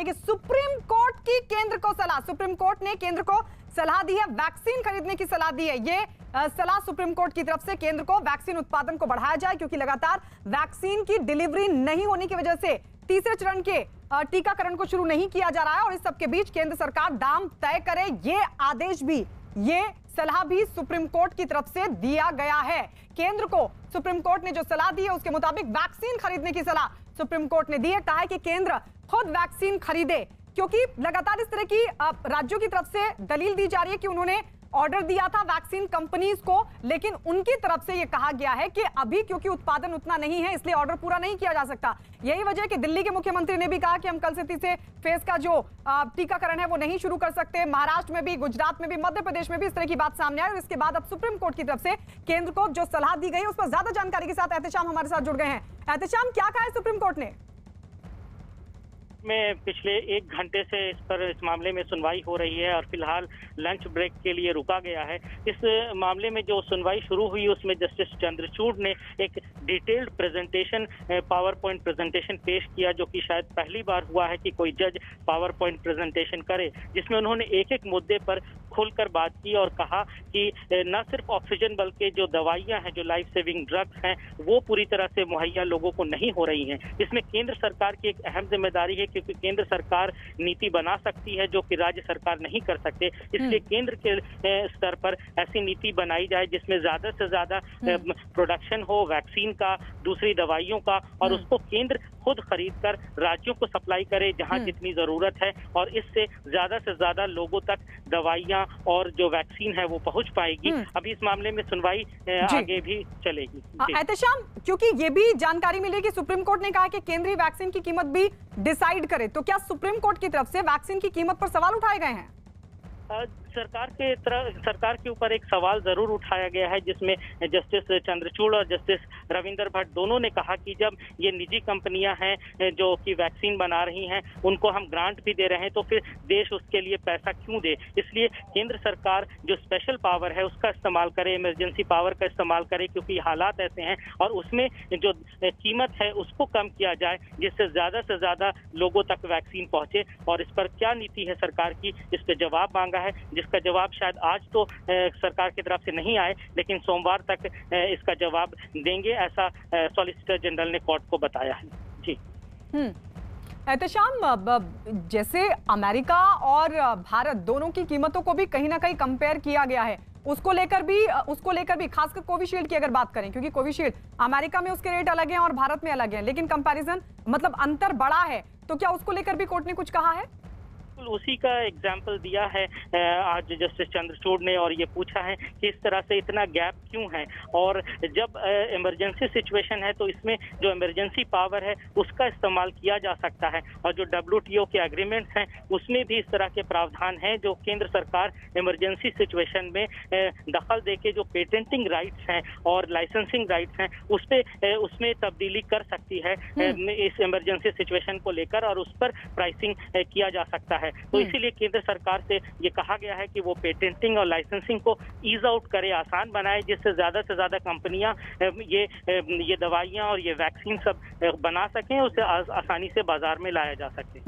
कि supreme court की केंद्र को सलाह, सुप्रीम कोर्ट ने केंद्र को सलाह दी है, वैक्सीन खरीदने की सलाह दी है। ये सलाह सुप्रीम कोर्ट की तरफ से केंद्र को वैक्सीन उत्पादन को बढ़ाया जाए, क्योंकि लगातार वैक्सीन की डिलीवरी नहीं होने की वजह से तीसरे चरण के टीकाकरण को शुरू नहीं किया जा रहा है। और इस सबके बीच केंद्र सरकार दाम तय करे, ये आदेश भी, ये सलाह भी सुप्रीम कोर्ट की तरफ से दिया गया है। केंद्र को सुप्रीम कोर्ट ने जो सलाह दी है उसके मुताबिक वैक्सीन खरीदने की सलाह सुप्रीम कोर्ट ने दी है। कहा है कि केंद्र खुद वैक्सीन खरीदे, क्योंकि लगातार इस तरह की राज्यों की तरफ से दलील दी जा रही है कि उन्होंने ऑर्डर दिया था वैक्सीन कंपनीज को, लेकिन उनकी तरफ से यह कहा गया है कि अभी क्योंकि उत्पादन उतना नहीं है इसलिए ऑर्डर पूरा नहीं किया जा सकता। यही वजह है कि दिल्ली के मुख्यमंत्री ने भी कहा कि हम कल से तीसरे फेज का जो टीकाकरण है वो नहीं शुरू कर सकते। महाराष्ट्र में भी, गुजरात में भी, मध्य प्रदेश में भी इस तरह की बात सामने आई। और इसके बाद अब सुप्रीम कोर्ट की तरफ से केंद्र को जो सलाह दी गई है उस पर ज्यादा जानकारी के साथ एहतेशाम हमारे साथ जुड़ गए हैं। एहतेशाम, क्या कहा है सुप्रीम कोर्ट ने? में पिछले 1 घंटे से इस मामले में सुनवाई हो रही है और फिलहाल लंच ब्रेक के लिए रुका गया है। इस मामले में जो सुनवाई शुरू हुई उसमें जस्टिस चंद्रचूड़ ने एक detailed presentation, power point presentation पेश किया, जो कि शायद पहली बार हुआ है कि कोई जज पावर पॉइंट प्रेजेंटेशन करे, जिसमें उन्होंने एक एक मुद्दे पर खुलकर बात की और कहा कि न सिर्फ ऑक्सीजन बल्कि जो दवाइयां हैं, जो लाइफ सेविंग ड्रग्स हैं, वो पूरी तरह से मुहैया लोगों को नहीं हो रही हैं। इसमें केंद्र सरकार की एक अहम जिम्मेदारी है, क्योंकि केंद्र सरकार नीति बना सकती है जो कि राज्य सरकार नहीं कर सकते। इसलिए केंद्र के स्तर पर ऐसी नीति बनाई जाए जिसमें ज्यादा से ज्यादा प्रोडक्शन हो वैक्सीन का, दूसरी दवाइयों का, और उसको केंद्र खुद खरीद कर राज्यों को सप्लाई करे जहां जितनी जरूरत है, और इससे ज्यादा से ज्यादा लोगों तक दवाइयां और जो वैक्सीन है वो पहुंच पाएगी। अभी इस मामले में सुनवाई आगे भी चलेगी। एहतेशाम, क्योंकि ये भी जानकारी मिली कि सुप्रीम कोर्ट ने कहा कि केंद्रीय वैक्सीन की कीमत भी डिसाइड करे, तो क्या सुप्रीम कोर्ट की तरफ से वैक्सीन की कीमत पर सवाल उठाए गए हैं? सरकार के ऊपर एक सवाल जरूर उठाया गया है, जिसमें जस्टिस चंद्रचूड़ और जस्टिस रविंदर भट्ट दोनों ने कहा कि जब ये निजी कंपनियां हैं जो कि वैक्सीन बना रही हैं, उनको हम ग्रांट भी दे रहे हैं, तो फिर देश उसके लिए पैसा क्यों दे। इसलिए केंद्र सरकार जो स्पेशल पावर है उसका इस्तेमाल करे, इमरजेंसी पावर का इस्तेमाल करे, क्योंकि हालात ऐसे हैं, और उसमें जो कीमत है उसको कम किया जाए जिससे ज्यादा से ज्यादा लोगों तक वैक्सीन पहुंचे। और इस पर क्या नीति है सरकार की, इस पर जवाब मांगा है, जिसका जवाब शायद आज तो सरकार की तरफ से नहीं आए, लेकिन सोमवार तक इसका जवाब देंगे, ऐसा सॉलिसिटर जनरल ने कोर्ट को बताया है। जी एहतेशाम, जैसे अमेरिका और भारत दोनों की कीमतों को भी कहीं ना कहीं कंपेयर किया गया है, उसको लेकर भी खासकर कोविशील्ड की अगर बात करें, क्योंकि कोविशील्ड अमेरिका में उसके रेट अलग हैं और भारत में अलग हैं, लेकिन कंपैरिजन मतलब अंतर बड़ा है, तो क्या उसको लेकर भी कोर्ट ने कुछ कहा है? उसी का एग्जाम्पल दिया है आज जस्टिस चंद्रचूड़ ने, और ये पूछा है कि इस तरह से इतना गैप क्यों है, और जब इमरजेंसी सिचुएशन है तो इसमें जो इमरजेंसी पावर है उसका इस्तेमाल किया जा सकता है, और जो WTO के एग्रीमेंट्स हैं उसमें भी इस तरह के प्रावधान हैं जो केंद्र सरकार इमरजेंसी सिचुएशन में दखल देके जो पेटेंटिंग राइट्स हैं और लाइसेंसिंग राइट्स हैं उसमें तब्दीली कर सकती है इस इमरजेंसी सिचुएशन को लेकर, और उस पर प्राइसिंग किया जा सकता है। तो इसीलिए केंद्र सरकार से ये कहा गया है कि वो पेटेंटिंग और लाइसेंसिंग को ईज आउट करे, आसान बनाए, जिससे ज्यादा से ज्यादा कंपनियां ये दवाइयां और ये वैक्सीन सब बना सकें, उसे आसानी से बाजार में लाया जा सके।